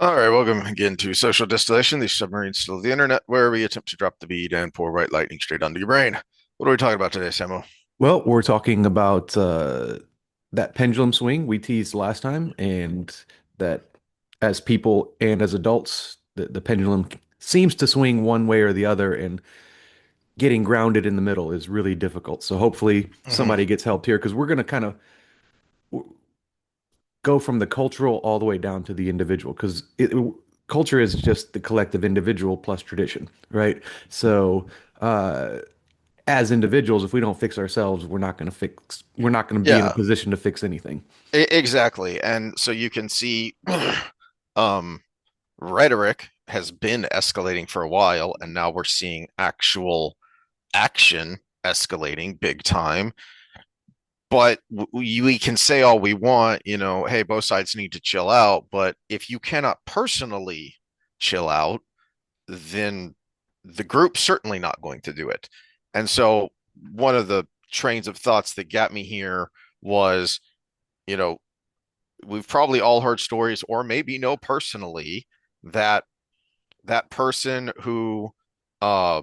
All right, welcome again to Social Distillation, the submarine still of the internet, where we attempt to drop the bead and pour white lightning straight onto your brain. What are we talking about today, Samo? Well, we're talking about that pendulum swing we teased last time, and that as people and as adults, the pendulum seems to swing one way or the other, and getting grounded in the middle is really difficult. So hopefully Hmm. somebody gets helped here because we're going to kind of go from the cultural all the way down to the individual because culture is just the collective individual plus tradition, right? So uh, as individuals, if we don't fix ourselves, we're not going to be in a Yeah, position to fix anything. exactly. And so you can see um, rhetoric has been escalating for a while, and now we're seeing actual action escalating big time. But we can say all we want, hey, both sides need to chill out. But if you cannot personally chill out, then the group's certainly not going to do it. And so one of the trains of thoughts that got me here was, you know, we've probably all heard stories or maybe know personally that that person who uh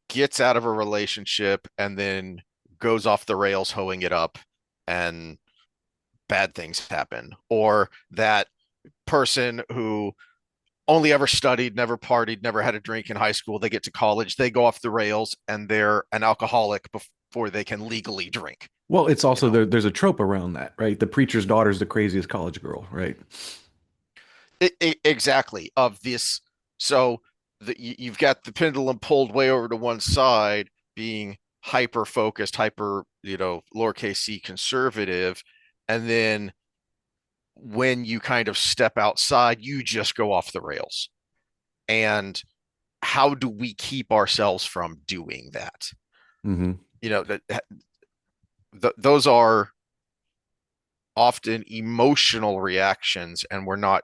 gets out of a relationship and then goes off the rails hoeing it up and bad things happen, or that person who only ever studied, never partied, never had a drink in high school. They get to college, they go off the rails, and they're an alcoholic before they can legally drink. Well, it's You also know, there's a trope around that, right? The preacher's daughter's the craziest college girl, right? exactly of this. So you've got the pendulum pulled way over to one side, being hyper focused, hyper, lowercase c conservative, and then when you kind of step outside, you just go off the rails. And how do we keep ourselves from doing that? Hmm. Those are often emotional reactions, and we're not,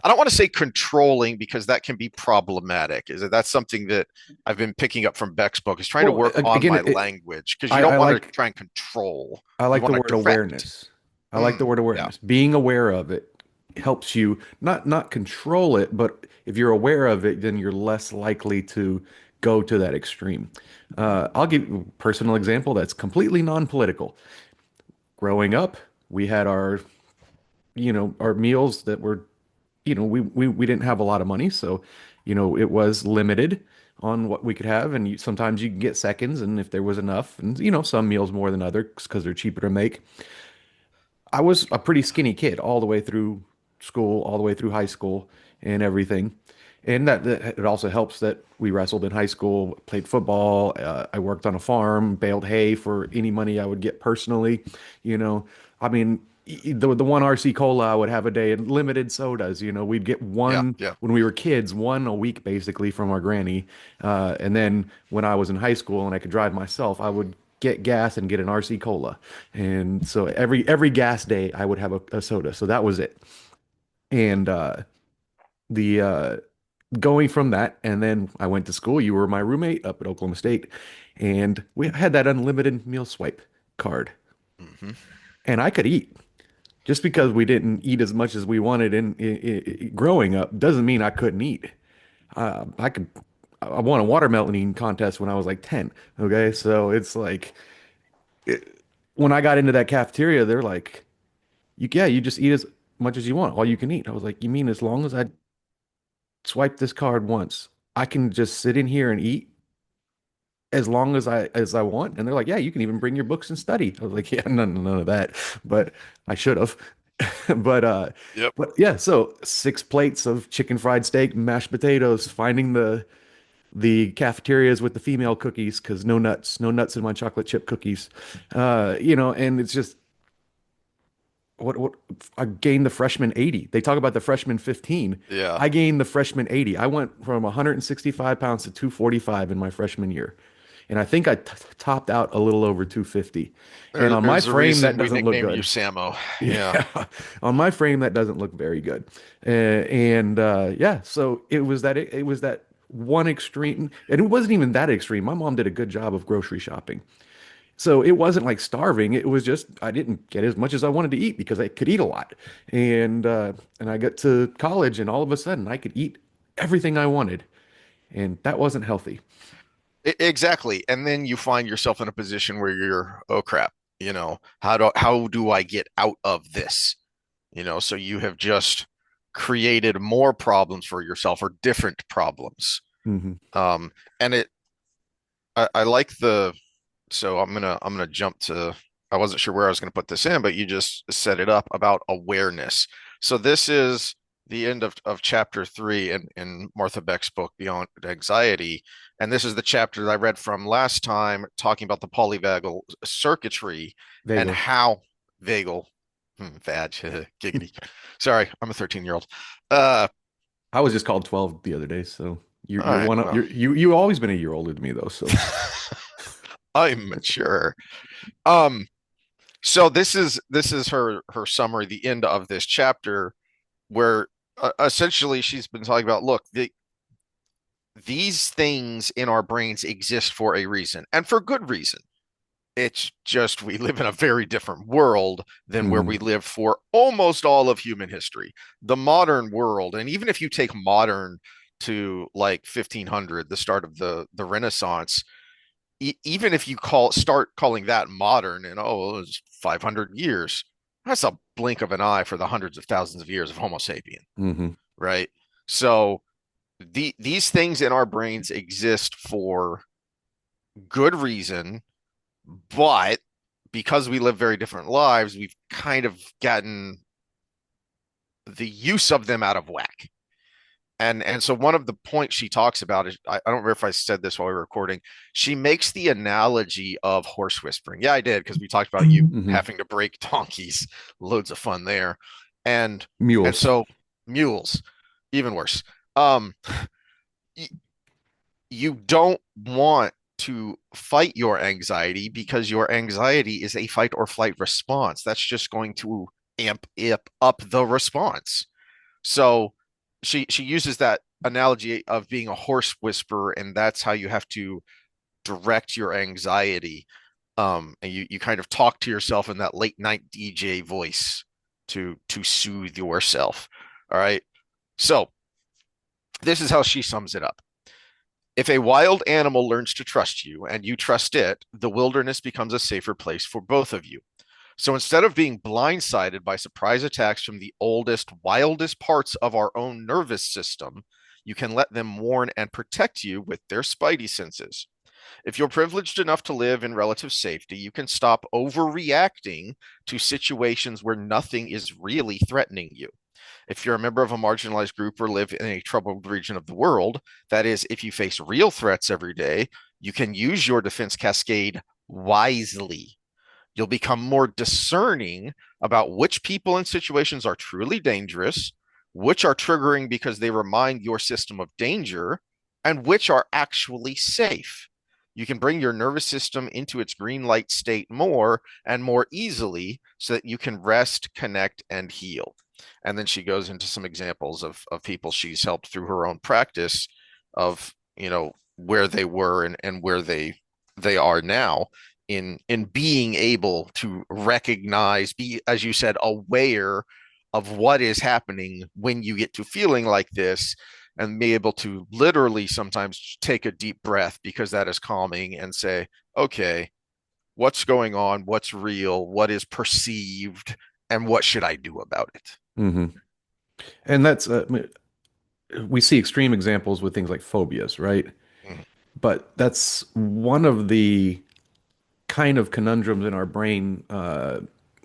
I don't want to say controlling because that can be problematic. Is that that's something that I've been picking up from Beck's book, is trying to Well, work on again, my language, because you I, don't I want to like try and control, I you like the want to word direct. awareness. I like the word Yeah. awareness. Being aware of it helps you not control it, but if you're aware of it, then you're less likely to go to that extreme. I'll give you a personal example that's completely non-political. Growing up, we had our meals that were, we didn't have a lot of money, so, it was limited on what we could have, and sometimes you can get seconds, and if there was enough, and some meals more than others because they're cheaper to make. I was a pretty skinny kid all the way through school, all the way through high school and everything. And that it also helps that we wrestled in high school, played football. I worked on a farm, baled hay for any money I would get personally. You know, I mean, the one RC cola I would have a day and limited sodas. We'd get Yeah. one Yeah. when we were kids, one a week basically from our granny. And then when I was in high school and I could drive myself, I would get gas and get an RC cola. And so every gas day I would have a soda. So that was it. And the going from that, and then I went to school. You were my roommate up at Oklahoma State, and we had that unlimited meal swipe card, Hmm. and I could eat. Just because we didn't eat as much as we wanted in growing up doesn't mean I couldn't eat. I could. I won a watermelon eating contest when I was like 10. Okay, so it's like when I got into that cafeteria, they're like, you just eat as much as you want, all you can eat. I was like, you mean as long as I swipe this card once, I can just sit in here and eat as long as I want? And they're like, yeah, you can even bring your books and study. I was like, yeah, none of that, but I should have. But Yep. but yeah, so 6 plates of chicken fried steak, mashed potatoes, finding the cafeterias with the female cookies because no nuts in my chocolate chip cookies. And it's just what I gained the freshman 80. They talk about the freshman 15. Yeah. I gained the freshman 80. I went from 165 pounds to 245 in my freshman year. And I think I topped out a little over 250. And on my There's a frame, that reason we doesn't look nicknamed you good. Samo. Yeah. Yeah. On my frame, that doesn't look very good. And yeah, so it was that one extreme, and it wasn't even that extreme. My mom did a good job of grocery shopping. So it wasn't like starving. It was just I didn't get as much as I wanted to eat because I could eat a lot. And I got to college and all of a sudden I could eat everything I wanted. And that wasn't healthy. Exactly. And then you find yourself in a position where you're, oh crap, how do I get out of this? So you have just created more problems for yourself or different problems. Hmm. Um, and I like so I'm gonna jump to, I wasn't sure where I was gonna put this in, but you just set it up about awareness. So this is the end of chapter 3 in Martha Beck's book Beyond Anxiety. And this is the chapter that I read from last time talking about the polyvagal circuitry and Vagal. how vagal, vag, giggity. Sorry, I'm a 13-year-old. Uh, I was just called 12 the other day, so all you're right, one up. well, You always been a year older than me though, so I'm mature. Um, So this is her summary, the end of this chapter, where essentially she's been talking about, look, these things in our brains exist for a reason, and for good reason. It's just we live in a very different world than where we hmm. lived for almost all of human history. The modern world, and even if you take modern to like 1500, the start of the Renaissance, even if you start calling that modern, and oh, it was 500 years, that's a blink of an eye for the hundreds of thousands of years of Homo sapien, Hmm. right? So these things in our brains exist for good reason, but because we live very different lives, we've kind of gotten the use of them out of whack. And so one of the points she talks about is, I don't remember if I said this while we were recording. She makes the analogy of horse whispering. Yeah, I did, because we talked about you Hmm. having to break donkeys. Loads of fun there. And and Mules. so mules, even worse. Um, y- you don't want to fight your anxiety because your anxiety is a fight or flight response. That's just going to amp up the response. So she uses that analogy of being a horse whisperer, and that's how you have to direct your anxiety. And you kind of talk to yourself in that late night DJ voice to soothe yourself. All right. So this is how she sums it up. If a wild animal learns to trust you and you trust it, the wilderness becomes a safer place for both of you. So instead of being blindsided by surprise attacks from the oldest, wildest parts of our own nervous system, you can let them warn and protect you with their spidey senses. If you're privileged enough to live in relative safety, you can stop overreacting to situations where nothing is really threatening you. If you're a member of a marginalized group or live in a troubled region of the world, that is, if you face real threats every day, you can use your defense cascade wisely. You'll become more discerning about which people and situations are truly dangerous, which are triggering because they remind your system of danger, and which are actually safe. You can bring your nervous system into its green light state more and more easily so that you can rest, connect, and heal. And then she goes into some examples of people she's helped through her own practice of, where they were and where they are now in being able to recognize, be, as you said, aware of what is happening when you get to feeling like this, and be able to literally sometimes take a deep breath because that is calming and say, okay, what's going on, what's real, what is perceived, and what should I do about it? Hmm. And we see extreme examples with things like phobias, right? Mhm. But that's one of the kind of conundrums in our brain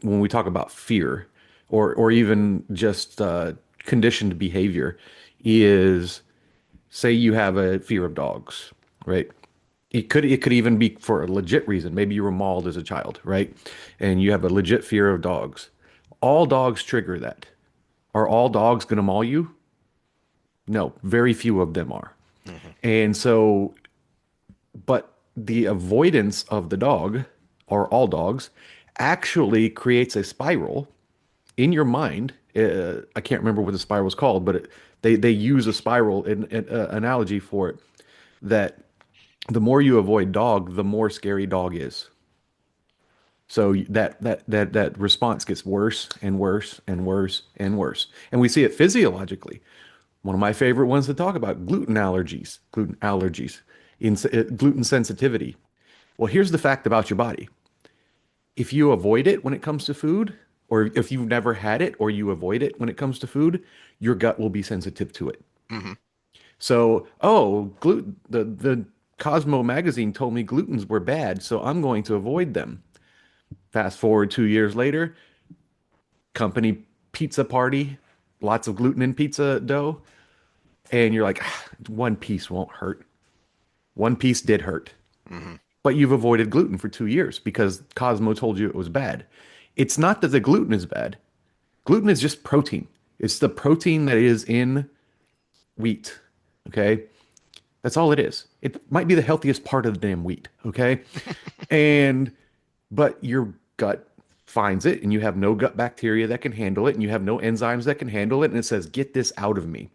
when we talk about fear or even just conditioned behavior is say you have a fear of dogs, right? It could even be for a legit reason. Maybe you were mauled as a child, right? And you have a legit fear of dogs. All dogs trigger that. Are all dogs going to maul you? No, very few of them are. Mhm. And so, but the avoidance of the dog, or all dogs, actually creates a spiral in your mind. I can't remember what the spiral is called, but they use a spiral analogy for it that the more you avoid dog, the more scary dog is. So that response gets worse and worse and worse and worse. And we see it physiologically. One of my favorite ones to talk about, gluten allergies, gluten sensitivity. Well, here's the fact about your body. If you avoid it when it comes to food, or if you've never had it or you avoid it when it comes to food, your gut will be sensitive to it. Hmm. So, oh, gluten, the Cosmo magazine told me glutens were bad, so I'm going to avoid them. Fast forward 2 years later, company pizza party, lots of gluten in pizza dough, and you're like, "Ah, one piece won't hurt. One piece did hurt, Hmm. but you've avoided gluten for 2 years because Cosmo told you it was bad. It's not that the gluten is bad. Gluten is just protein. It's the protein that is in wheat. Okay. That's all it is. It might be the healthiest part of the damn wheat. Okay. And, but your gut finds it and you have no gut bacteria that can handle it and you have no enzymes that can handle it. And it says, get this out of me.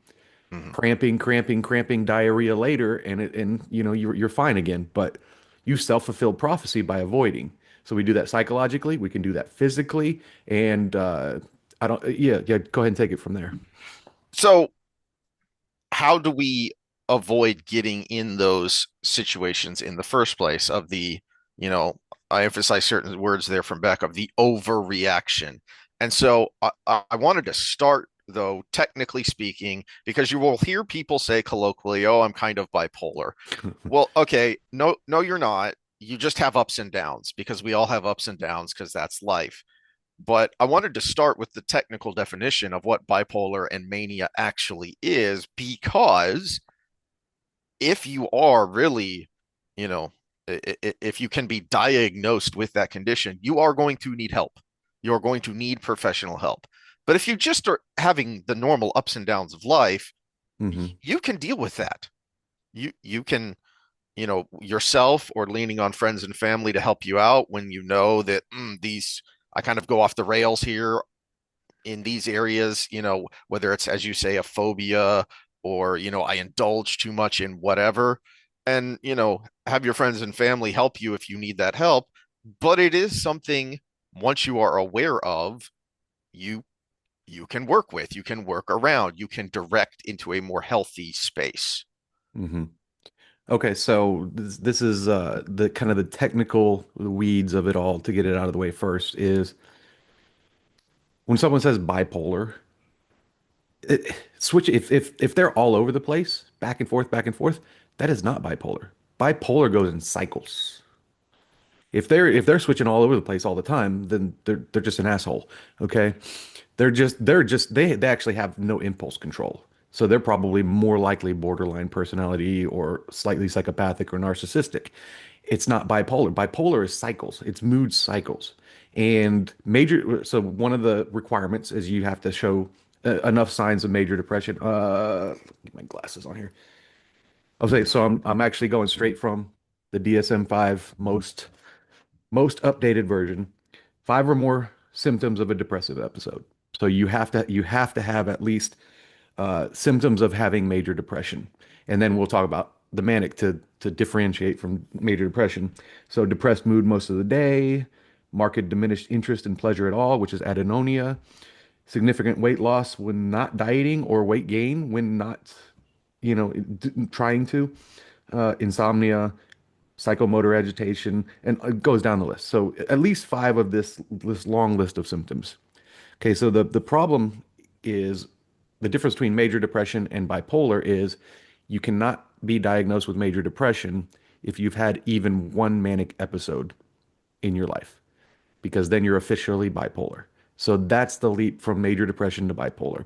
Hmm. Cramping, diarrhea later. And you know, you're fine again. But you self-fulfilled prophecy by avoiding. So we do that psychologically. We can do that physically. And, I don't, yeah, go ahead and take it from there. So how do we avoid getting in those situations in the first place of the, you know, I emphasize certain words there from Beck of the overreaction. And so I wanted to start though, technically speaking, because you will hear people say colloquially, "Oh, I'm kind of bipolar." Well, okay, no, no, you're not. You just have ups and downs because we all have ups and downs because that's life. But I wanted to start with the technical definition of what bipolar and mania actually is, because if you are really, you know, if you can be diagnosed with that condition, you are going to need help. You're going to need professional help. But if you just are having the normal ups and downs of life, Hmm. you can deal with that. You can, yourself or leaning on friends and family to help you out when you know that these I kind of go off the rails here in these areas, whether it's, as you say, a phobia or, I indulge too much in whatever. And, have your friends and family help you if you need that help. But it is something once you are aware of, you you can work with, you can work around, you can direct into a more healthy space. Hmm. Okay, so this is the kind of the technical weeds of it all to get it out of the way first is when someone says bipolar, switch if they're all over the place, back and forth, that is not bipolar. Bipolar goes in cycles. If they're switching all over the place all the time, then they're just an asshole. Okay? They actually have no impulse control. So they're probably more likely borderline personality or slightly psychopathic or narcissistic. It's not bipolar. Bipolar is cycles. It's mood cycles. And so one of the requirements is you have to show enough signs of major depression. Get my glasses on here. I'll say so. I'm actually going straight from the DSM-5 most updated version, five or more symptoms of a depressive episode. So you have to have at least symptoms of having major depression, and then we'll talk about the manic to differentiate from major depression. So depressed mood most of the day, marked diminished interest in pleasure at all, which is anhedonia, significant weight loss when not dieting or weight gain when not, trying to, insomnia, psychomotor agitation, and it goes down the list. So at least five of this long list of symptoms. Okay, so the problem is the difference between major depression and bipolar is you cannot be diagnosed with major depression if you've had even one manic episode in your life, because then you're officially bipolar. So that's the leap from major depression to bipolar.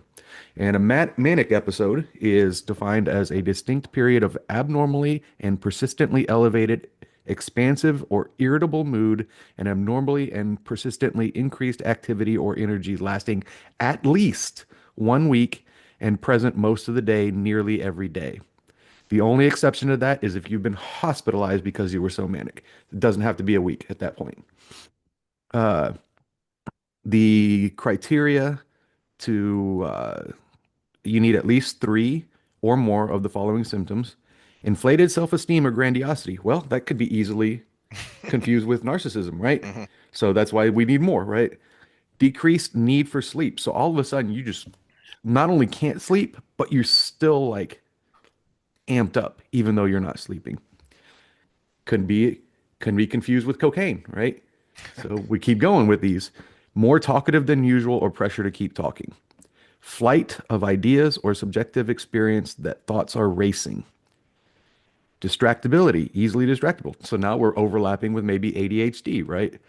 And a manic episode is defined as a distinct period of abnormally and persistently elevated, expansive or irritable mood and abnormally and persistently increased activity or energy lasting at least 1 week and present most of the day, nearly every day. The only exception to that is if you've been hospitalized because you were so manic. It doesn't have to be a week at that point. Uh, the criteria to you need at least three or more of the following symptoms. Inflated self-esteem or grandiosity. Well, that could be easily. confused with narcissism, right? Hmm. So that's why we need more, right? Decreased need for sleep. So all of a sudden you just not only can't sleep, but you're still like amped up, even though you're not sleeping. Could be can be confused with cocaine, right? So we keep going with these. More talkative than usual or pressure to keep talking. Flight of ideas or subjective experience that thoughts are racing. Distractibility, easily distractible. So now we're overlapping with maybe ADHD, right?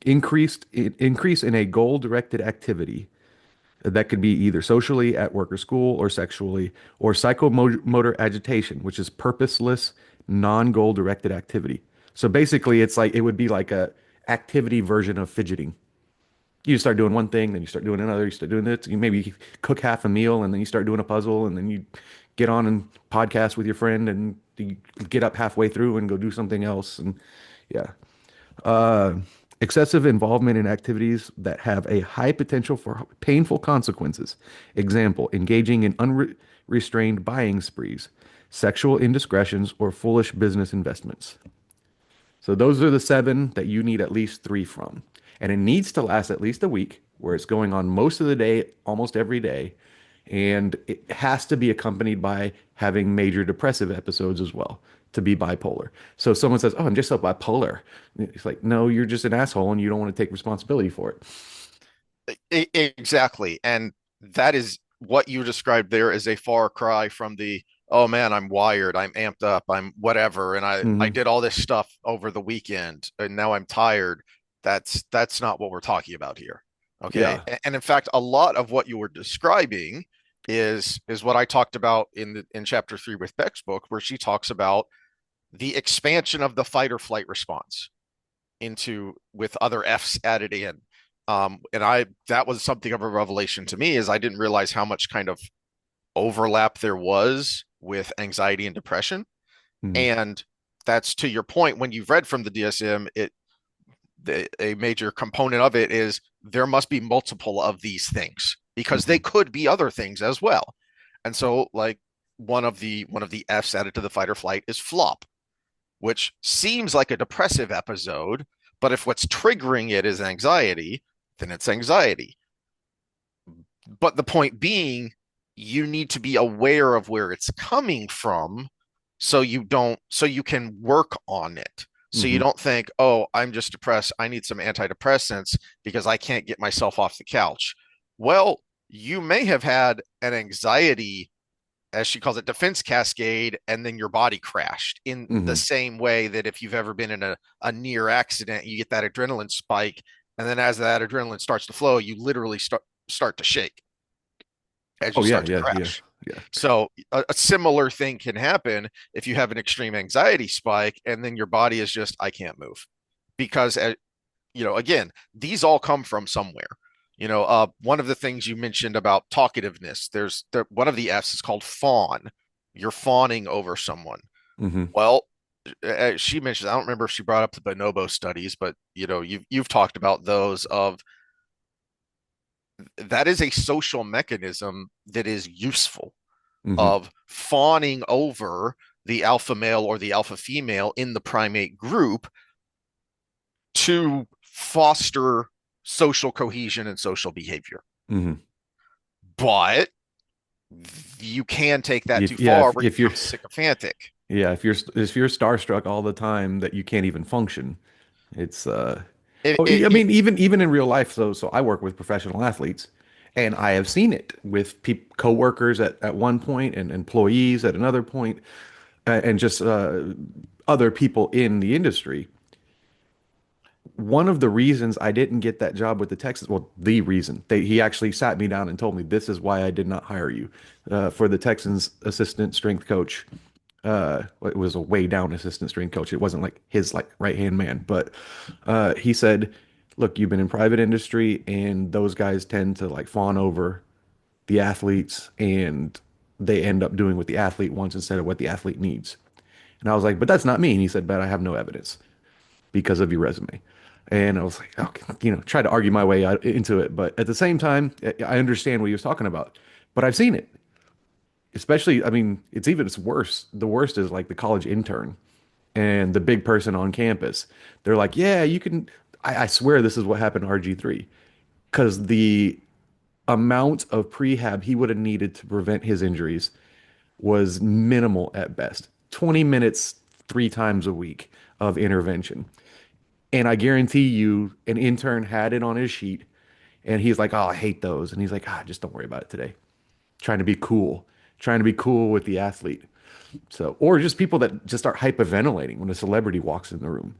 Increase in a goal-directed activity that could be either socially at work or school or sexually, or psychomotor agitation, which is purposeless, non-goal directed activity. So basically, it's like it would be like a activity version of fidgeting. You start doing one thing, then you start doing another, you start doing this, you maybe cook half a meal, and then you start doing a puzzle, and then you get on and podcast with your friend, and you get up halfway through and go do something else. And yeah. Uh, Excessive involvement in activities that have a high potential for painful consequences. Example, engaging in unrestrained buying sprees, sexual indiscretions, or foolish business investments. So those are the seven that you need at least three from. And it needs to last at least a week where it's going on most of the day, almost every day. And it has to be accompanied by having major depressive episodes as well to be bipolar. So if someone says, "Oh, I'm just so bipolar." It's like, no, you're just an asshole and you don't want to take responsibility for it. Exactly. And that is what you described there is a far cry from the, oh man, I'm wired, I'm amped up, I'm whatever, and I Hmm. did all this stuff over the weekend and now I'm tired. That's not what we're talking about here. Okay. Yeah. And in fact, a lot of what you were describing is what I talked about in chapter 3 with Beck's book, where she talks about the expansion of the fight or flight response into with other F's added in. And I that was something of a revelation to me is I didn't realize how much kind of overlap there was with anxiety and depression. Hmm. And that's to your point when you've read from the DSM, a major component of it is there must be multiple of these things because they Hmm. could be other things as well. And so like one of the F's added to the fight or flight is flop, which seems like a depressive episode, but if what's triggering it is anxiety, then it's anxiety. But the point being, you need to be aware of where it's coming from so you can work on it. So you Hmm. don't think, oh, I'm just depressed. I need some antidepressants because I can't get myself off the couch. Well, you may have had an anxiety, as she calls it, defense cascade, and then your body crashed in the Hmm. same way that if you've ever been in a near accident, you get that adrenaline spike. And then as that adrenaline starts to flow, you literally start to shake as you Oh yeah, start to yeah, yeah, crash. yeah. So a similar thing can happen if you have an extreme anxiety spike, and then your body is just, I can't move. Because, again, these all come from somewhere. One of the things you mentioned about talkativeness, one of the F's is called fawn. You're fawning over someone. Hmm. Well, she mentioned, I don't remember if she brought up the bonobo studies, but you've talked about those of that is a social mechanism that is useful Hmm. of fawning over the alpha male or the alpha female in the primate group to foster social cohesion and social behavior. Hmm. But you can take that too If yeah, far where you if you're become sycophantic. yeah, if you're starstruck all the time that you can't even function, it's It, oh, it, I it, mean even in real life. So I work with professional athletes, and I have seen it with coworkers at one point and employees at another point, and just other people in the industry. One of the reasons I didn't get that job with the Texans, well, the reason he actually sat me down and told me this is why I did not hire you for the Texans assistant strength coach. It was a way down assistant strength coach. It wasn't like his like right hand man, but he said, "Look, you've been in private industry, and those guys tend to like fawn over the athletes, and they end up doing what the athlete wants instead of what the athlete needs." And I was like, "But that's not me." And he said, "But I have no evidence because of your resume." And I was like, okay, try to argue my way out into it. But at the same time, I understand what he was talking about. But I've seen it, especially, I mean, it's worse. The worst is like the college intern. and the big person on campus. They're like, yeah, you can. I swear this is what happened to RG3 because the amount of prehab he would have needed to prevent his injuries was minimal at best. 20 minutes 3 times a week of intervention. And I guarantee you, an intern had it on his sheet and he's like, oh, I hate those. And he's like, just don't worry about it today. Trying to be cool, trying to be cool with the athlete. So, or just people that just start hyperventilating when a celebrity walks in the room.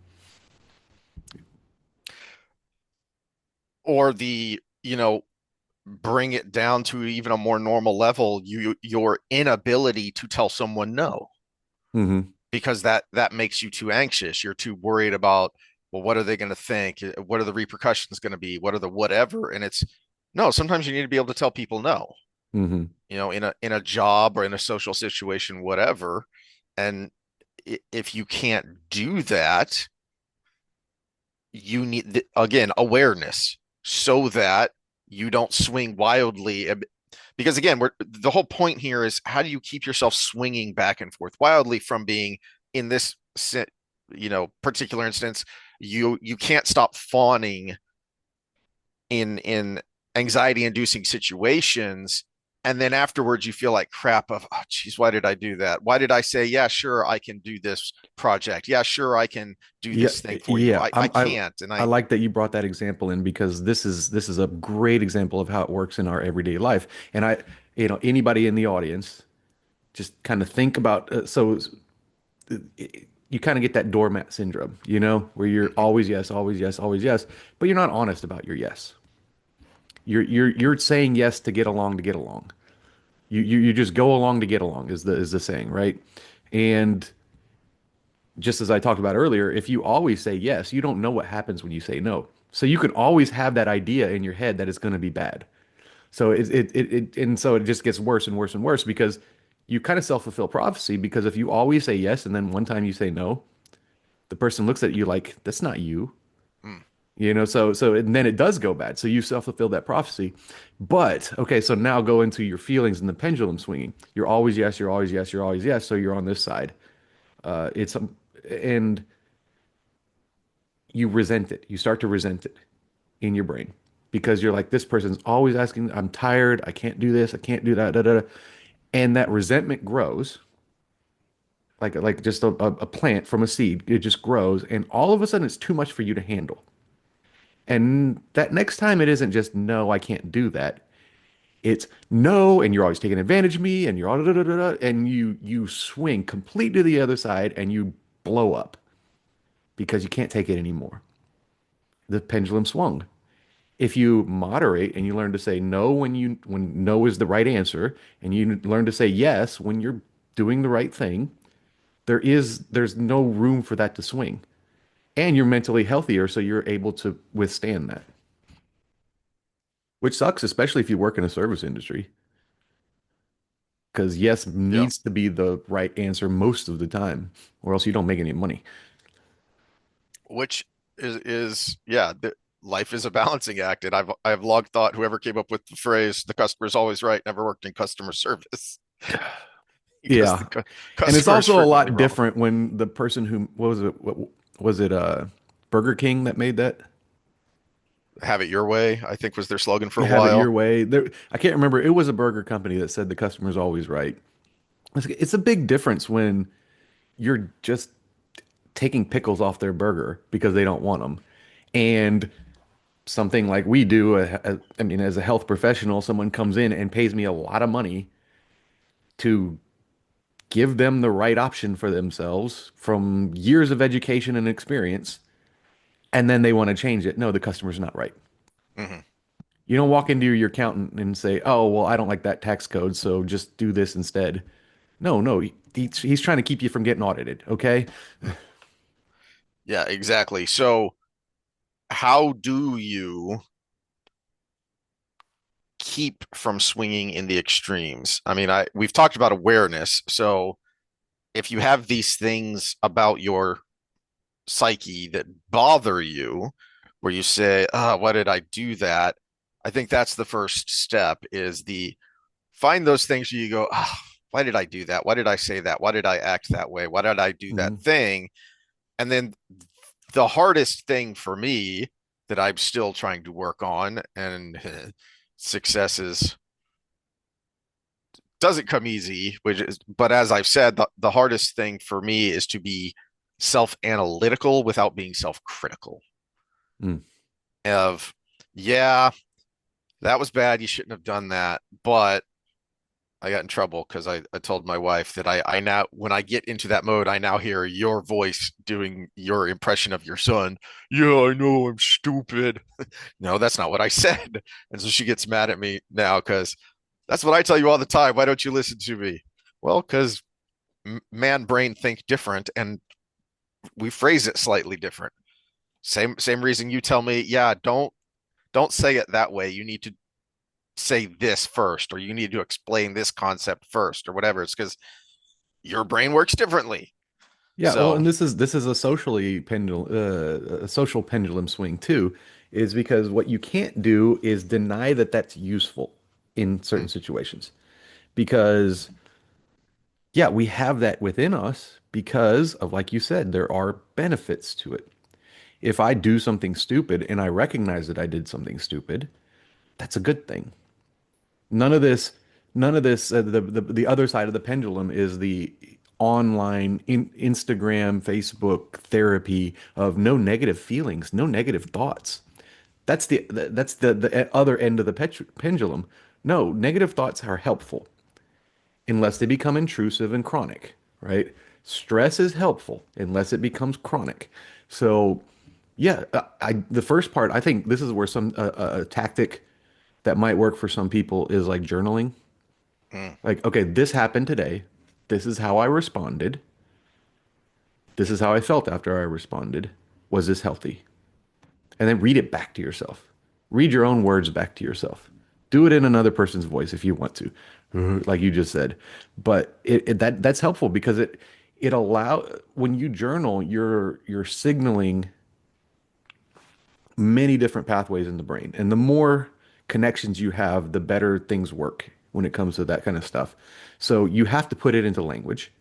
Or bring it down to even a more normal level, your inability to tell someone no, Hmm. because that makes you too anxious. You're too worried about, well, what are they going to think? What are the repercussions going to be? What are the whatever? And it's no, sometimes you need to be able to tell people no, Hmm. in a job or in a social situation, whatever. And if you can't do that, you need, again, awareness so that you don't swing wildly. Because again, the whole point here is, how do you keep yourself swinging back and forth wildly from being in this, particular instance, you can't stop fawning in anxiety inducing situations, and then afterwards you feel like crap of, oh geez, why did I do that? Why did I say, yeah, sure, I can do this project, yeah, sure, I can do Yeah, this thing for you? yeah. I can't. And I I like that you brought that example in because this is a great example of how it works in our everyday life. And anybody in the audience, just kind of think about you kind of get that doormat syndrome, where you're Mhm. always yes, always yes, always yes, but you're not honest about your yes. You're saying yes to get along to get along. You just go along to get along is the saying, right? And just as I talked about earlier, if you always say yes, you don't know what happens when you say no. So you can always have that idea in your head that it's going to be bad. So and so it just gets worse and worse and worse because you kind of self-fulfill prophecy because if you always say yes and then one time you say no, the person looks at you like that's not you. Mm. So and then it does go bad. So you self-fulfill that prophecy. But okay, so now go into your feelings and the pendulum swinging. You're always yes, you're always yes, you're always yes. So you're on this side. It's and you resent it. You start to resent it in your brain because you're like, this person's always asking, I'm tired, I can't do this, I can't do that, da, da, da. And that resentment grows like just a plant from a seed. It just grows, and all of a sudden it's too much for you to handle. And that next time it isn't just no, I can't do that. It's no, and you're always taking advantage of me, and you're all da, da, da, da, and you swing completely to the other side and you blow up because you can't take it anymore. The pendulum swung. If you moderate and you learn to say no when no is the right answer, and you learn to say yes when you're doing the right thing, there's no room for that to swing. And you're mentally healthier, so you're able to withstand that. Which sucks, especially if you work in a service industry, because yes Yeah. needs to be the right answer most of the time, or else you don't make any money. Which is yeah, life is a balancing act. And I've long thought whoever came up with the phrase "the customer is always right" never worked in customer service because Yeah. the And it's customer is also a frequently lot wrong. different when the person who, what was it? What was it? Burger King that made that? Have it your way, I think, was their slogan for You a have it your while. way. I can't remember. It was a burger company that said the customer's always right. It's a big difference when you're just taking pickles off their burger because they don't want them. And something like we do, I mean, as a health professional, someone comes in and pays me a lot of money to give them the right option for themselves from years of education and experience, and then they want to change it. No, the customer's not right. Hmm. You don't walk into your accountant and say, "Oh, well, I don't like that tax code, so just do this instead." No, no, he's trying to keep you from getting audited, okay? Yeah, exactly. So how do you keep from swinging in the extremes? I mean, we've talked about awareness. So if you have these things about your psyche that bother you, where you say, "Oh, why did I do that?" I think that's the first step, is the find those things where you go, "Oh, why did I do that? Why did I say that? Why did I act that way? Why did I do that Hmm. thing? And then the hardest thing for me that I'm still trying to work on, and success is doesn't come easy, which is, but as I've said, the hardest thing for me is to be self-analytical without being self-critical Mm. of, yeah, that was bad. You shouldn't have done that. But I got in trouble because I told my wife that I now, when I get into that mode, I now hear your voice doing your impression of your son. Yeah, I know I'm stupid. No, that's not what I said. And so she gets mad at me now because that's what I tell you all the time. Why don't you listen to me? Well, because man brain think different and we phrase it slightly different. Same reason you tell me, yeah, don't say it that way. You need to say this first, or you need to explain this concept first, or whatever. It's because your brain works differently. Yeah, well, So, and this is a social pendulum swing too, is because what you can't do is deny that that's useful in mm, certain situations. Because yeah, we have that within us because of, like you said, there are benefits to it. If I do something stupid and I recognize that I did something stupid, that's a good thing. None of this, none of this, the other side of the pendulum is the online Instagram, Facebook therapy of no negative feelings, no negative thoughts. That's the other end of the pendulum. No, negative thoughts are helpful unless they become intrusive and chronic, right? Stress is helpful unless it becomes chronic. So, yeah, the first part, I think this is where some a tactic that might work for some people is like journaling. mm. Like, okay, this happened today. This is how I responded. This is how I felt after I responded. Was this healthy? And then read it back to yourself. Read your own words back to yourself. Do it in another person's voice if you want to, like you just said. But that's helpful because it allow when you journal, you're signaling many different pathways in the brain. And the more connections you have, the better things work when it comes to that kind of stuff. So you have to put it into language.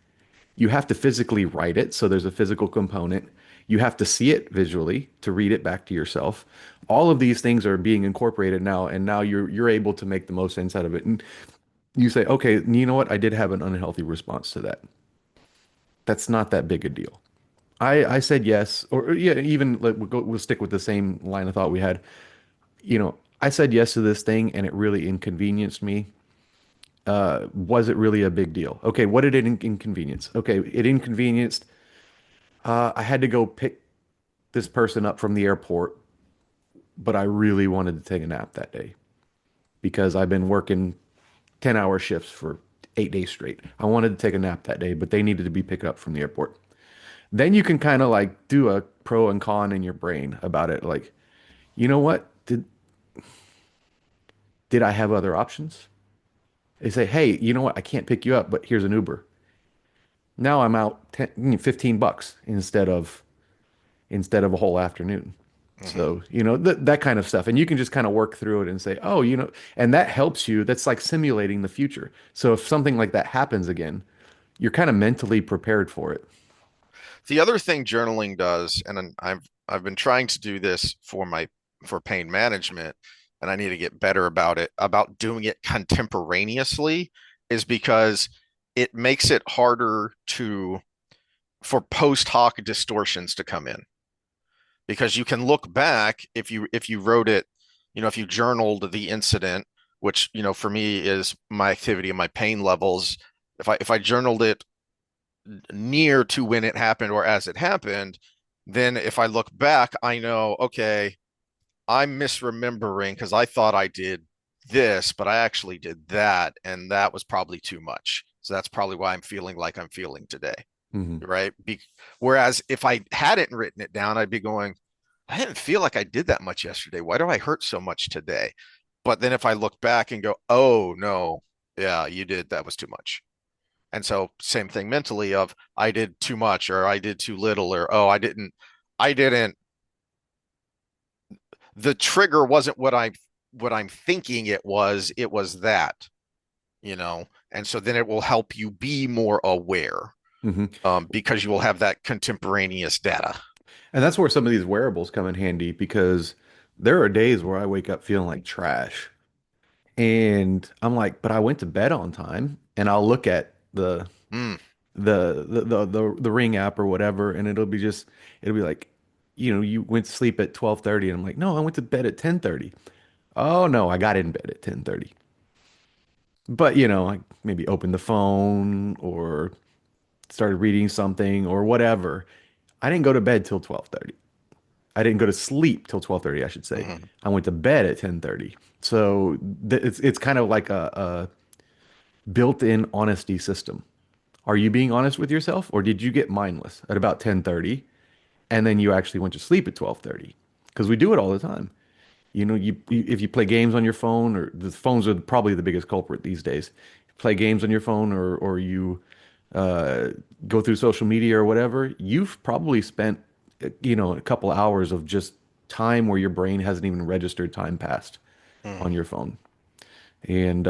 You have to physically write it. So there's a physical component. You have to see it visually to read it back to yourself. All of these things are being incorporated now, and now you're able to make the most sense out of it. And you say, okay, you know what? I did have an unhealthy response to that. That's not that big a deal. I said yes, or yeah, even like we'll stick with the same line of thought we had. I said yes to this thing and it really inconvenienced me. Was it really a big deal? Okay, what did it inconvenience? Okay, it inconvenienced. I had to go pick this person up from the airport, but I really wanted to take a nap that day because I've been working 10-hour shifts for 8 days straight. I wanted to take a nap that day, but they needed to be picked up from the airport. Then you can kind of like do a pro and con in your brain about it. Like, you know what? Did I have other options? They say, hey, you know what? I can't pick you up, but here's an Uber. Now I'm out 10, $15 instead of a whole afternoon. Hmm. So, that kind of stuff. And you can just kind of work through it and say, oh, and that helps you. That's like simulating the future. So if something like that happens again, you're kind of mentally prepared for it. The other thing journaling does, and I've been trying to do this for pain management, and I need to get better about it, about doing it contemporaneously, is because it makes it harder to for post hoc distortions to come in. Because you can look back if you wrote it, if you journaled the incident, which, for me is my activity and my pain levels. If I journaled it near to when it happened or as it happened, then if I look back, I know, okay, I'm misremembering because I thought I did this, but I actually did that, and that was probably too much. So that's probably why I'm feeling like I'm feeling today, Hmm. right? Whereas if I hadn't written it down, I'd be going, I didn't feel like I did that much yesterday. Why do I hurt so much today? But then if I look back and go, oh no, yeah, you did, that was too much. And so same thing mentally of I did too much or I did too little or oh I didn't the trigger wasn't what I'm thinking it was that. and so then it will help you be more aware, Hmm. because you will have that contemporaneous data. And that's where some of these wearables come in handy because there are days where I wake up feeling like trash. And I'm like, but I went to bed on time. And I'll look at Mm, the Ring app or whatever, and it'll be like, you went to sleep at 12:30, and I'm like, no, I went to bed at 10:30. Oh no, I got in bed at 10:30. But I maybe opened the phone or started reading something or whatever. I didn't go to bed till 12:30. I didn't go to sleep till 12:30, I should say. mhm. I went to bed at 10:30. So it's kind of like a built-in honesty system. Are you being honest with yourself, or did you get mindless at about 10:30 and then you actually went to sleep at 12:30? Because we do it all the time. If you play games on your phone, or the phones are probably the biggest culprit these days. Play games on your phone, or you uh, go through social media or whatever, you've probably spent a couple hours of just time where your brain hasn't even registered time passed Mm. on your phone. And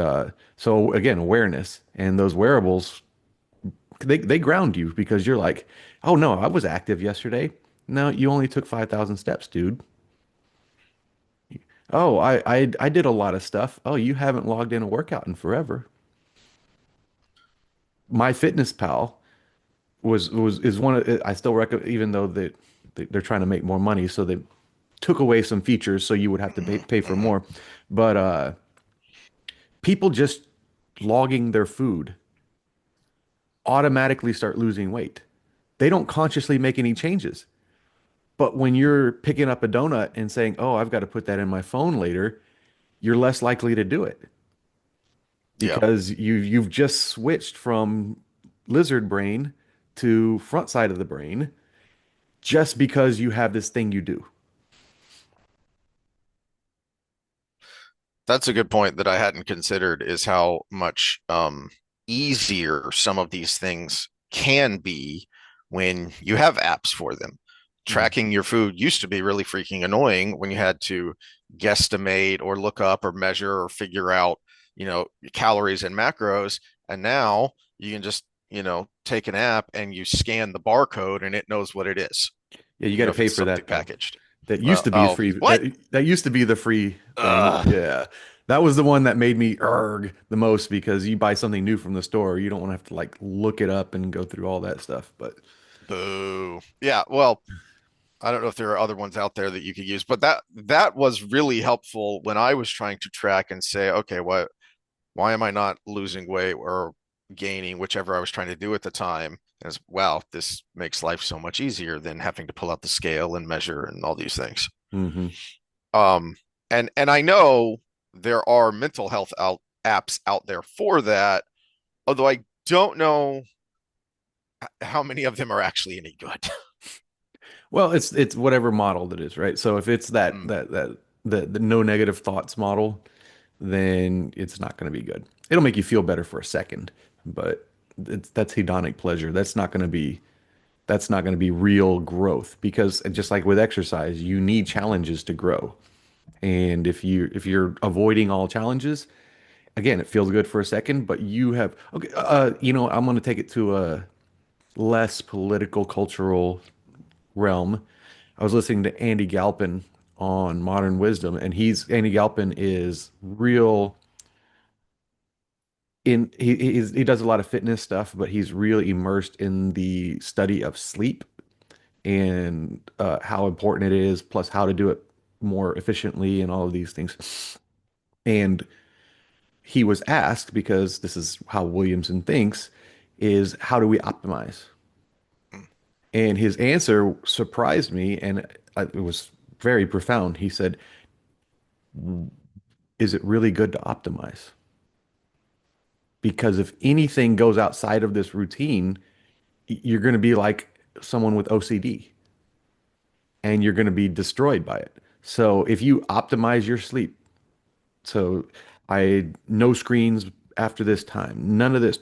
so again, awareness and those wearables, they ground you because you're like, oh no, I was active yesterday. No, you only took 5,000 steps, dude. Oh, I did a lot of stuff. Oh, you haven't logged in a workout in forever. My Fitness Pal was is one of I still recommend, even though they're trying to make more money, so they took away some features so you would have to Mhm, pay for mhm. more. But people just logging their food automatically start losing weight. They don't consciously make any changes. But when you're picking up a donut and saying, "Oh, I've got to put that in my phone later," you're less likely to do it Yeah. because you've just switched from lizard brain to front side of the brain just because you have this thing you do. That's a good point that I hadn't considered, is how much easier some of these things can be when you have apps for them. Mhm. Tracking your food used to be really freaking annoying when you had to guesstimate or look up or measure or figure out, calories and macros. And now you can just, take an app and you scan the barcode and it knows what it is, Yeah, you got even to if pay it's for something that though. packaged. That used to be Oh, free. what? That used to be the free thing. Uh, Yeah. That was the one that made me erg the most because you buy something new from the store, you don't want to have to like look it up and go through all that stuff. But Boo. Yeah, well, I don't know if there are other ones out there that you could use, but that was really helpful when I was trying to track and say, okay, why am I not losing weight or gaining, whichever I was trying to do at the time? As wow, this makes life so much easier than having to pull out the scale and measure and all these things. hmm. Um, and I know there are mental health apps out there for that, although I don't know how many of them are actually any good. Well, it's whatever model it is, right? So if it's that Mm, that that the no negative thoughts model, then it's not going to be good. It'll make you feel better for a second, but that's hedonic pleasure. That's not going to be real growth because just like with exercise, you need challenges to grow. And if you're avoiding all challenges, again, it feels good for a second, but you have okay, I'm going to take it to a less political cultural realm. I was listening to Andy Galpin on Modern Wisdom, and Andy Galpin is real he does a lot of fitness stuff, but he's really immersed in the study of sleep and how important it is, plus how to do it more efficiently and all of these things. And he was asked, because this is how Williamson thinks, is how do we optimize? mm. And his answer surprised me, and it was very profound. He said, "Is it really good to optimize? Because if anything goes outside of this routine, you're going to be like someone with OCD and you're going to be destroyed by it. So if you optimize your sleep, so I no screens after this time, none of this,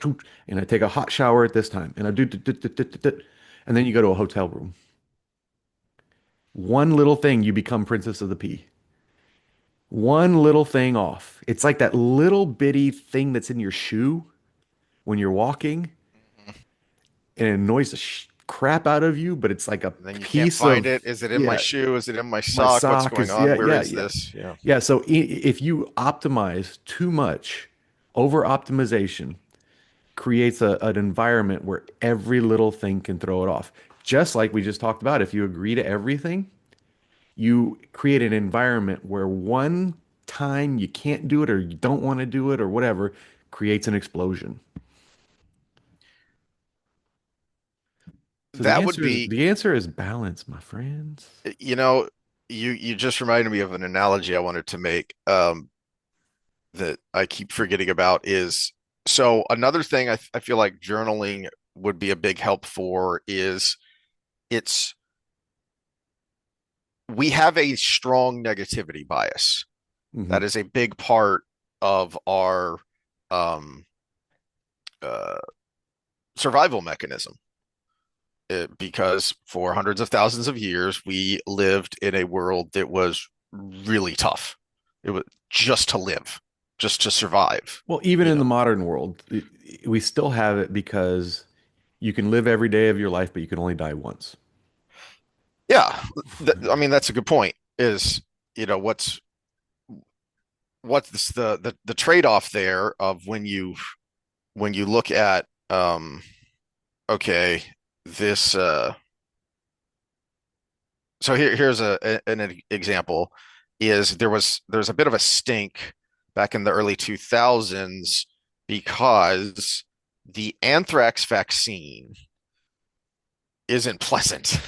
and I take a hot shower at this time, and I do, and then you go to a hotel room. One little thing, you become Princess of the Pea. One little thing off. It's like that little bitty thing that's in your shoe when you're walking and it annoys the crap out of you, but it's like a And then you can't piece find of, it. Is it in my yeah, shoe? Is it in my my sock? What's sock going is, on? yeah, Where yeah, is yeah. this? Yeah. Yeah. So if you optimize too much, over optimization creates an environment where every little thing can throw it off. Just like we just talked about, if you agree to everything, you create an environment where one time you can't do it or you don't want to do it or whatever creates an explosion. So That would be, the answer is balance, my friends. you know, you just reminded me of an analogy I wanted to make, that I keep forgetting about is, so another thing I feel like journaling would be a big help for is, it's we have a strong negativity bias. Hmm. That is a big part of our um, uh, survival mechanism. Because for hundreds of thousands of years, we lived in a world that was really tough. It was just to live, just to survive, Well, even you in know. the modern world, we still have it because you can live every day of your life, but you can only die once. Yeah, I mean that's a good point. Is, what's the trade-off there of when you look at, okay, this so here's an example, is there's a bit of a stink back in the early 2000s because the anthrax vaccine isn't pleasant.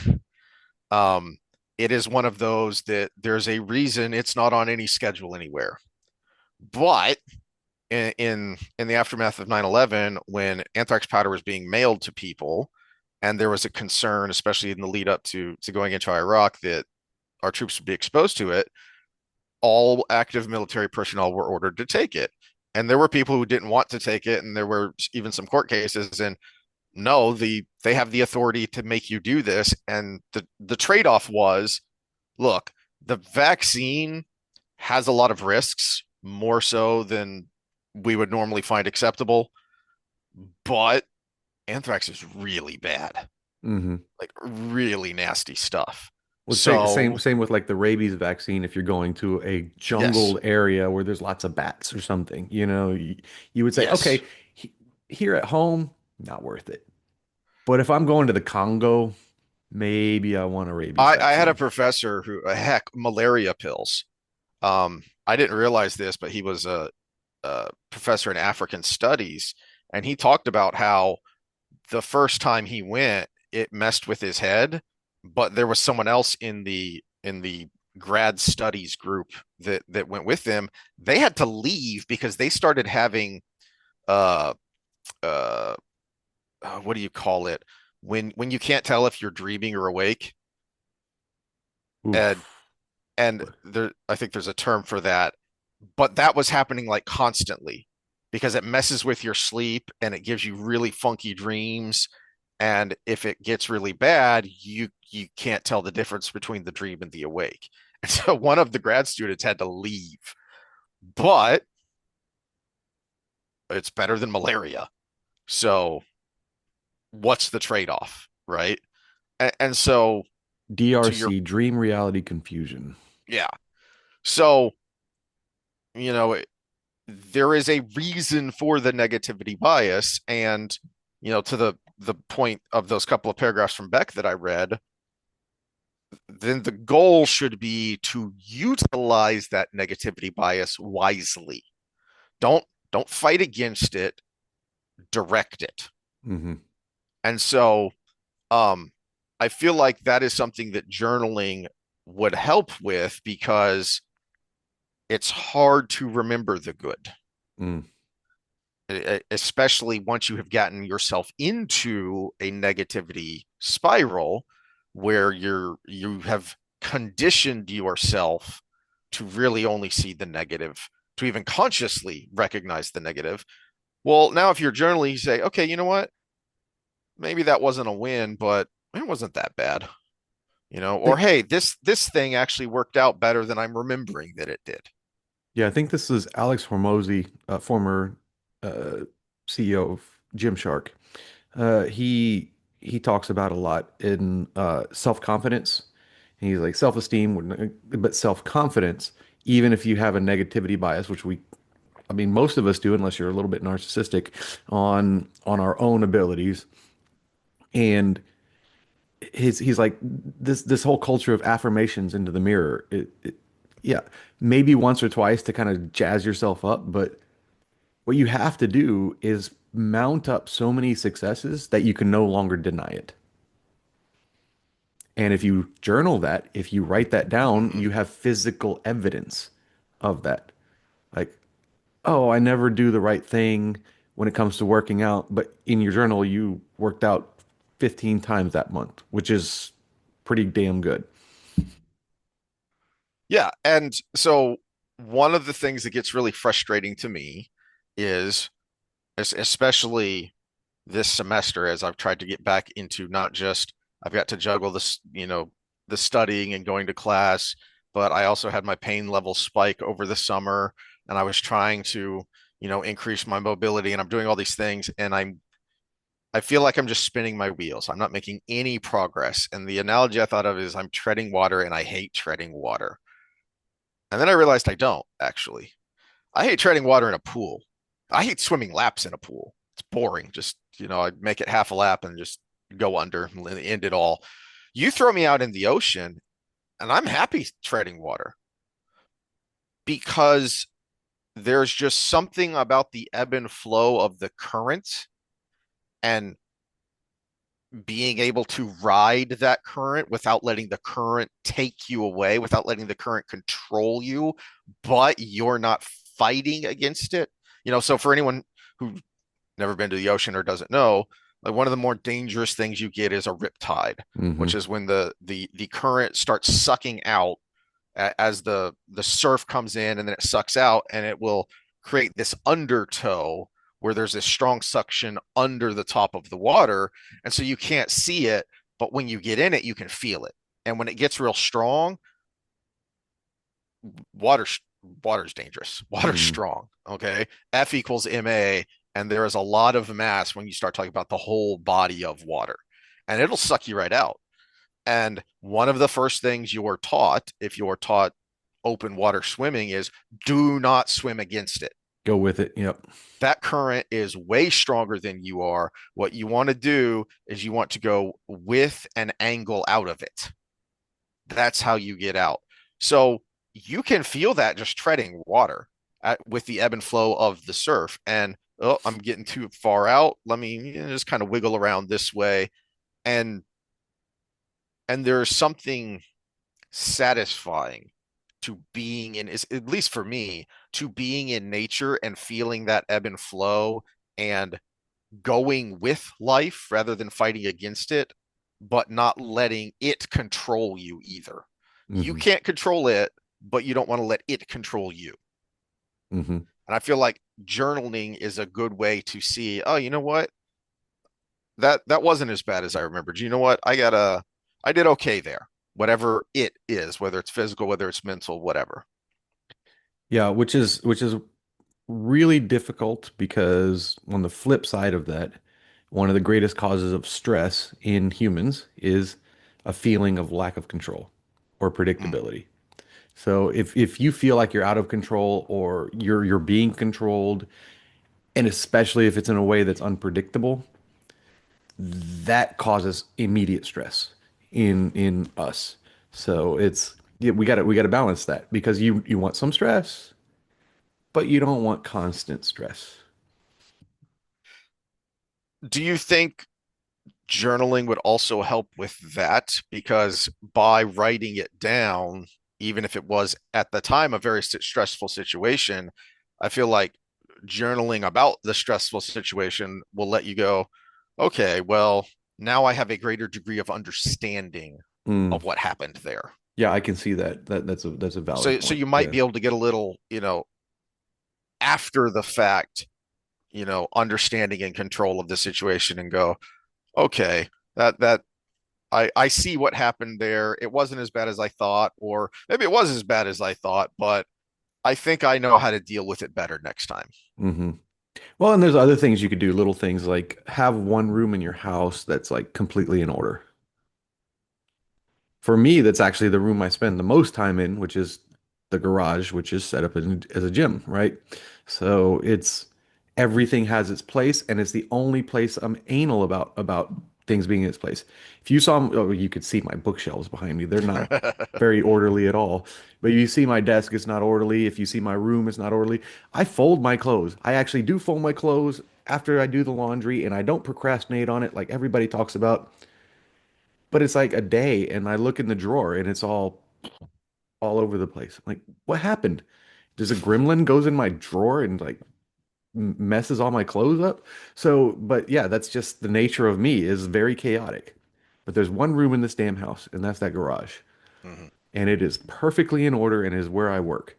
Um, it is one of those that there's a reason it's not on any schedule anywhere. But in the aftermath of 9/11, when anthrax powder was being mailed to people, and there was a concern, especially in the lead up to going into Iraq, that our troops would be exposed to it, all active military personnel were ordered to take it. And there were people who didn't want to take it, and there were even some court cases. And no, they have the authority to make you do this. And the trade off was, look, the vaccine has a lot of risks, more so than we would normally find acceptable, but anthrax is really bad, Hmm. like really nasty stuff. Well, So, same with like the rabies vaccine. If you're going to a yes, jungled area where there's lots of bats or something, you would say, yes. okay, he, here at home, not worth it. But if I'm going to the Congo, maybe I want a rabies I had a vaccine. professor who, heck, malaria pills. I didn't realize this, but he was a professor in African studies, and he talked about how the first time he went, it messed with his head, but there was someone else in the grad studies group that went with them. They had to leave because they started having uh uh what do you call it, when you can't tell if you're dreaming or awake, and Oof. there, I think there's a term for that, but that was happening like constantly because it messes with your sleep and it gives you really funky dreams. And if it gets really bad, you can't tell the difference between the dream and the awake. And so one of the grad students had to leave, but it's better than malaria. So what's the trade-off, right? And so to your, DRC, dream reality confusion. yeah. So, you know, there is a reason for the negativity bias. And, to the point of those couple of paragraphs from Beck that I read, then the goal should be to utilize that negativity bias wisely. Don't fight against it, direct it. Hmm. And so, um I feel like that is something that journaling would help with, because it's hard to remember the good, Mm. especially once you have gotten yourself into a negativity spiral where you have conditioned yourself to really only see the negative, to even consciously recognize the negative. Well, now if you're journaling, you say, okay, you know what? Maybe that wasn't a win, but it wasn't that bad. Or Think hey, this thing actually worked out better than I'm remembering that it did. Yeah, I think this is Alex Hormozy, former uh, CEO of Gymshark. He talks about a lot in self-confidence. He's like self-esteem, but self-confidence, even if you have a negativity bias, which I mean, most of us do, unless you're a little bit narcissistic, on our own abilities. And he's like this whole culture of affirmations into the mirror. Yeah, maybe once or twice to kind of jazz yourself up, but what you have to do is mount up so many successes that you can no longer deny it. And if you journal that, if you write that down, Mhm. you have physical evidence of that. Like, oh, I never do the right thing when it comes to working out, but in your journal, you worked out 15 times that month, which is pretty damn good. Yeah, and so one of the things that gets really frustrating to me is, especially this semester, as I've tried to get back into not just I've got to juggle this, the studying and going to class, but I also had my pain level spike over the summer, and I was trying to, increase my mobility, and I'm doing all these things, and I feel like I'm just spinning my wheels. I'm not making any progress. And the analogy I thought of is I'm treading water, and I hate treading water. And then I realized I don't actually. I hate treading water in a pool. I hate swimming laps in a pool. It's boring. Just, I'd make it half a lap and just go under and end it all. You throw me out in the ocean and I'm happy treading water because there's just something about the ebb and flow of the current and being able to ride that current without letting the current take you away, without letting the current control you, but you're not fighting against it. So for anyone who never been to the ocean or doesn't know, like one of the more dangerous things you get is a rip tide, which Hmm. is when the current starts sucking out as the surf comes in and then it sucks out and it will create this undertow where there's this strong suction under the top of the water and so you can't see it but when you get in it you can feel it and when it gets real strong water water's dangerous. Water's Hmm. strong. Okay. F equals ma, and there is a lot of mass when you start talking about the whole body of water, and it'll suck you right out. And one of the first things you are taught, if you are taught open water swimming, is do not swim against it. Go with it. Yep. That current is way stronger than you are. What you want to do is you want to go with an angle out of it. That's how you get out. So you can feel that just treading water with the ebb and flow of the surf. And oh, I'm getting too far out. Let me just kind of wiggle around this way. And there's something satisfying to being in, is at least for me, to being in nature and feeling that ebb and flow and going with life rather than fighting against it, but not letting it control you either. You Hmm. can't control it, but you don't want to let it control you. Hmm. And I feel like journaling is a good way to see, oh, you know what? That wasn't as bad as I remembered. You know what? I did okay there. Whatever it is, whether it's physical, whether it's mental, whatever. Yeah, which is really difficult because on the flip side of that, one of the greatest causes of stress in humans is a feeling of lack of control or Mm. predictability. So if you feel like you're out of control or you're being controlled, and especially if it's in a way that's unpredictable, that causes immediate stress in us. So it's yeah, we gotta balance that because you want some stress, but you don't want constant stress. Do you think journaling would also help with that because by writing it down, even if it was at the time a very stressful situation, I feel like journaling about the stressful situation will let you go, okay, well, now I have a greater degree of understanding Mm, of what happened there. yeah, I can see that. That's a valid So point. you might Yeah. be able to get a little, after the fact, understanding and control of the situation and go, okay, that I see what happened there. It wasn't as bad as I thought, or maybe it was as bad as I thought, but I think I know how to deal with it better next time. Hmm. Well, and there's other things you could do, little things like have one room in your house that's like completely in order. For me, that's actually the room I spend the most time in, which is the garage, which is set up as a gym, right? So it's everything has its place, and it's the only place I'm anal about things being in its place. If you saw, oh, you could see my bookshelves behind me. They're not very orderly at all. But you see my desk, it's not orderly. If you see my room, it's not orderly. I fold my clothes. I actually do fold my clothes after I do the laundry, and I don't procrastinate on it like everybody talks about. But it's like a day, and I look in the drawer, and it's all over the place. I'm like, what happened? Does a gremlin goes in my drawer and like messes all my clothes up? So, but yeah, that's just the nature of me is very chaotic. But there's one room in this damn house, and that's that garage. Mhm. And it is perfectly in order and is where I work.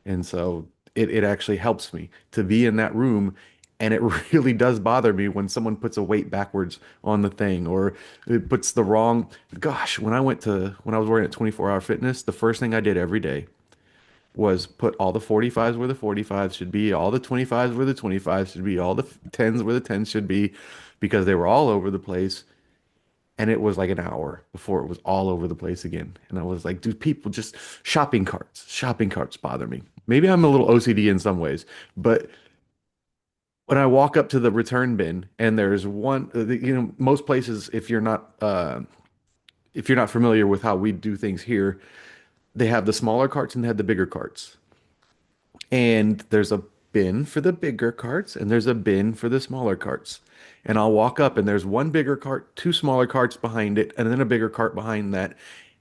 And so it actually helps me to be in that room. And it really does bother me when someone puts a weight backwards on the thing or it puts the wrong. Gosh, when I was working at 24-hour fitness, the first thing I did every day was put all the 45s where the 45s should be, all the 25s where the 25s should be, all the 10s where the 10s should be, because they were all over the place. And it was like an hour before it was all over the place again. And I was like, dude, people just shopping carts bother me. Maybe I'm a little OCD in some ways, but when I walk up to the return bin and there's one, most places, if you're not familiar with how we do things here, they have the smaller carts and they have the bigger carts. And there's a bin for the bigger carts and there's a bin for the smaller carts. And I'll walk up and there's one bigger cart, two smaller carts behind it, and then a bigger cart behind that.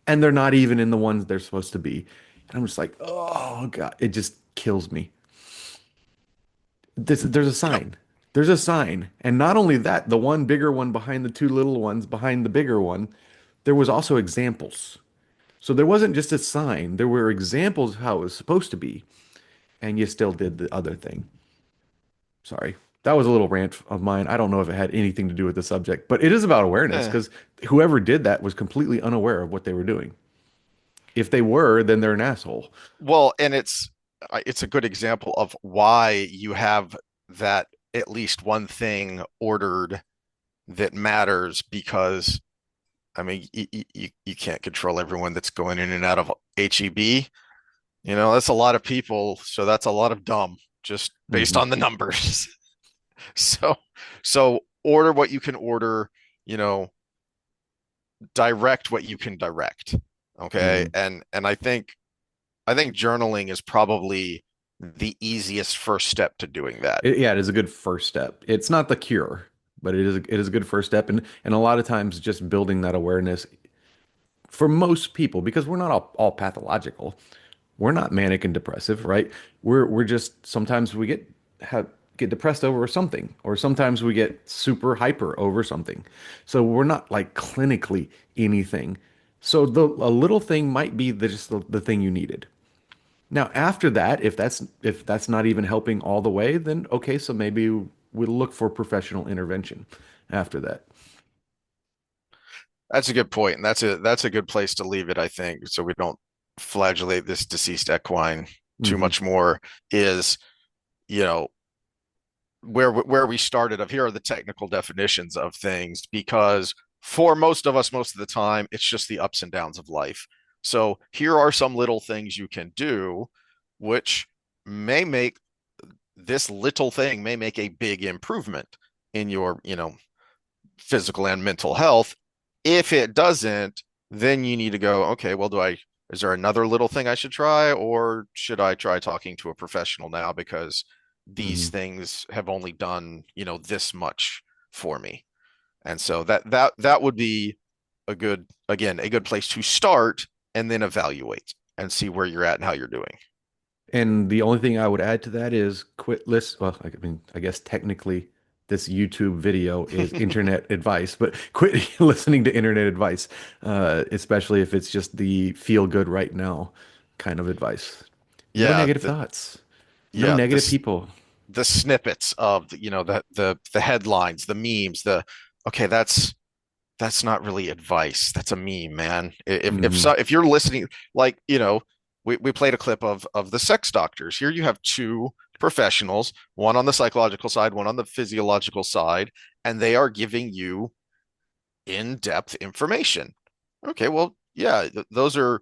And they're not even in the ones they're supposed to be. And I'm just like, oh God, it just kills me. There's a Yep. sign. There's a sign. And not only that, the one bigger one behind the two little ones behind the bigger one, there was also examples. So there wasn't just a sign, there were examples of how it was supposed to be, and you still did the other thing. Sorry. That was a little rant of mine. I don't know if it had anything to do with the subject, but it is about awareness Eh. because whoever did that was completely unaware of what they were doing. If they were, then they're an asshole. Well, and it's a good example of why you have that at least one thing ordered that matters because I mean you can't control everyone that's going in and out of HEB. That's a lot of people, so that's a lot of dumb just based Hmm. on the numbers. So so order what you can order, you know, direct what you can direct. Okay? Hmm. And I think journaling is probably the easiest first step to doing that. Yeah, it is a good first step. It's not the cure, but it is a good first step. And a lot of times just building that awareness for most people, because we're not all pathological. We're not manic and depressive, right? We're just sometimes we get depressed over something, or sometimes we get super hyper over something. So we're not like clinically anything. So a little thing might be just the thing you needed. Now after that, if that's not even helping all the way, then okay, so maybe we'll look for professional intervention after that. That's a good point, and that's a good place to leave it, I think, so we don't flagellate this deceased equine too Hmm. much more. Is you know where we started of here are the technical definitions of things because for most of us, most of the time, it's just the ups and downs of life. So here are some little things you can do, which may make this little thing may make a big improvement in your, physical and mental health. If it doesn't, then you need to go, okay, well, is there another little thing I should try, or should I try talking to a professional now because these Hmm. things have only done, this much for me? And so that would be a good place to start and then evaluate and see where you're at and how you're doing. And the only thing I would add to that is quit list. Well, I mean, I guess technically this YouTube video is internet advice, but quit listening to internet advice, especially if it's just the feel good right now kind of advice. No Yeah, negative thoughts, no yeah, negative this people. the snippets of the headlines, the memes, the okay, that's not really advice. That's a meme, man. If Hmm. you're listening, like, we played a clip of the sex doctors. Here you have two professionals, one on the psychological side, one on the physiological side, and they are giving you in-depth information. Okay, well, yeah, those are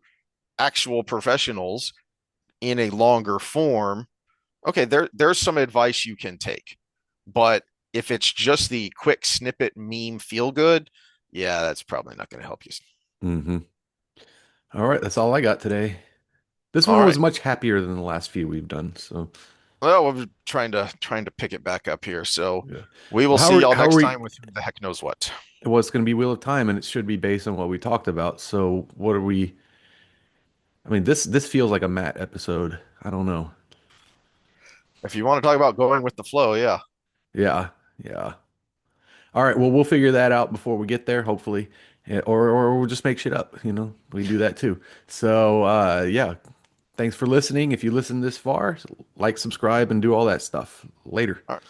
actual professionals in a longer form. Okay, there's some advice you can take. But if it's just the quick snippet meme feel good, yeah, that's probably not going to help you. Hmm. All right, that's all I got today. This All one right. was much happier than the last few we've done. So, Well, we're trying to pick it back up here. So yeah. we will Well, see y'all how are next we? time with who the heck knows what. Well, it's going to be Wheel of Time, and it should be based on what we talked about. So, what are we? I mean, this feels like a Matt episode. I don't know. If you want to talk about going with the flow, yeah. Yeah, yeah. All right. Well, we'll figure that out before we get there, hopefully. Or we'll just make shit up. We do that too. So, yeah. Thanks for listening. If you listened this far, like, subscribe, and do all that stuff. Later. All right.